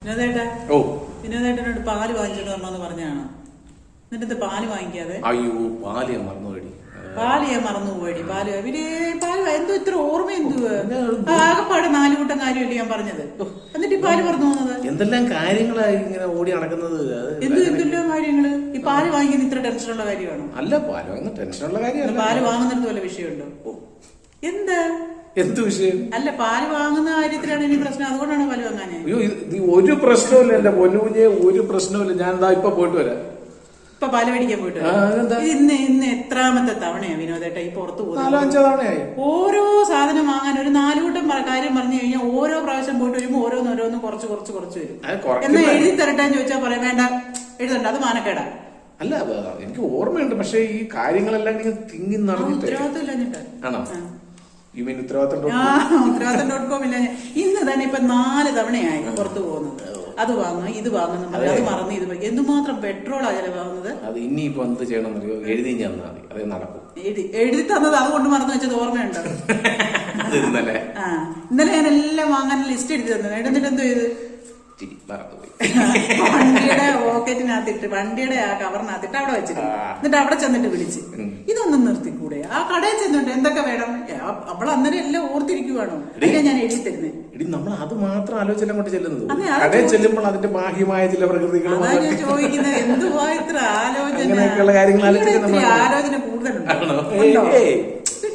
ഓ വിനോദേട്ടനോട് പാല് വാങ്ങിച്ചോണ്ട് വരണമെന്ന് പറഞ്ഞാണ്. എന്നിട്ട് പാല് വാങ്ങിക്കാതെ? അയ്യോ പാല് ഞാൻ മറന്നുപോയി. പാല് എന്തോ ഇത്ര ഓർമ്മ എന്തുവാ? ആകെപ്പാടെ 4 കൂട്ടം കാര്യമല്ലേ ഞാൻ പറഞ്ഞത്. എന്നിട്ട് ഈ പാല് പറഞ്ഞു പോകുന്നത് എന്തെല്ലാം കാര്യങ്ങളായി ഇങ്ങനെ ഓടി നടക്കുന്നത്. എന്തെല്ലാം കാര്യങ്ങള്. ഈ പാല് വാങ്ങിക്കുന്ന ഇത്ര ടെൻഷനുള്ള കാര്യമാണോ? അല്ല, പാല് വാങ്ങുന്ന ടെൻഷനുള്ള കാര്യമല്ല. പാല് വാങ്ങുന്നിടത്ത് വല്ല വിഷയമുണ്ടോ? എന്താ എന്ത് വിഷയം? അല്ല, പാല് വാങ്ങുന്ന കാര്യത്തിലാണ് ഇനി പ്രശ്നം. അതുകൊണ്ടാണ് പാല് വാങ്ങാനേ. അയ്യോ ഒരു പ്രശ്നമില്ല എന്റെ പൊന്നുകുഞ്ഞെ, ഒരു പ്രശ്നമില്ല. ഞാൻ എന്താ ഇപ്പൊ പോയിട്ട് വരാം. ഇപ്പൊ പാല് മേടിക്കാൻ പോയിട്ട് ഇന്ന് എത്രാമത്തെ തവണയാ വിനോദേട്ട ഈ പുറത്തു പോകുന്നത്? 4-5 തവണയായി. ഓരോ സാധനം വാങ്ങാൻ ഒരു 4 കൂട്ടം കാര്യം പറഞ്ഞു കഴിഞ്ഞാൽ ഓരോ പ്രാവശ്യം പോയിട്ട് വരുമ്പോ ഓരോന്ന് കുറച്ച് വരും. എന്നാ എഴുതി തരട്ടാന്ന് ചോദിച്ചാൽ പറയാം വേണ്ട, എഴുതണ്ട, അത് മാനക്കേടാ. അല്ല, എനിക്ക് ഓർമ്മയുണ്ട്. പക്ഷെ ഈ കാര്യങ്ങളെല്ലാം തിങ്ങി നടന്നിട്ട് ഉത്തരവാദിത്തം ഇല്ല. ആണോ? ഉത്തരവാദിത്തം .com ഇല്ല. ഇന്ന് തന്നെ ഇപ്പൊ 4 തവണയായി പുറത്തു പോകുന്നത്. അത് വാങ്ങുന്നു, ഇത് വാങ്ങുന്നു, അത് മറന്നു, ഇത് എന്തുമാത്രം പെട്രോളാ ചിലവാകുന്നത്. അത് ഇനിയിപ്പോ എന്ത് ചെയ്യണമെന്നറിയോ? എഴുതി തന്നാൽ മതി, അതേ നടക്കും. എഴുതി തന്നത് അതുകൊണ്ട് മറന്നു വെച്ചത് ഓർമ്മയുണ്ടോ? ഇന്നലെ ഞാൻ എല്ലാം വാങ്ങാൻ ലിസ്റ്റ് എഴുതി തന്നത്. എന്നിട്ട് എന്തോ ചെയ്ത് മറന്നുപോയി. വണ്ടിയുടെ പോക്കറ്റിനകത്തിട്ട്, വണ്ടിയുടെ ആ കവറിനകത്തിട്ട് അവിടെ വെച്ചിരുന്നു. എന്നിട്ട് അവിടെ ചെന്നിട്ട് വിളിച്ച് ഇതൊന്നും നിർത്തിക്കൂടെ? ആ കടയിൽ ചെന്നിട്ട് എന്തൊക്കെ വേണം അവൾ അന്നേരം എല്ലാം ഓർത്തിരിക്കുവാണോ? ഞാൻ എഴുതി തരുന്നത്. നമ്മൾ അത് മാത്രം ആലോചിച്ചെല്ലാം കൊണ്ട് ചെല്ലുന്നത്. കടയിൽ ചെല്ലുമ്പോൾ അതിന്റെ ബാഹ്യമായ ചില പ്രകൃതികളും ഞാൻ ചോദിക്കുന്നത് എന്തുവാ ഇത്ര ആലോചന? ആലോചന കൂടുതലുണ്ടോ?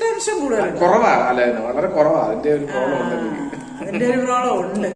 ടെൻഷൻ കൂടുതലുണ്ടോ? കുറവാ. അല്ല, വളരെ കുറവാ. അതിന്റെ ഒരു പ്രോബ്ലം ഉണ്ട്. അതിന്റെ ഒരു പ്രോബ്ലം ഉണ്ട്.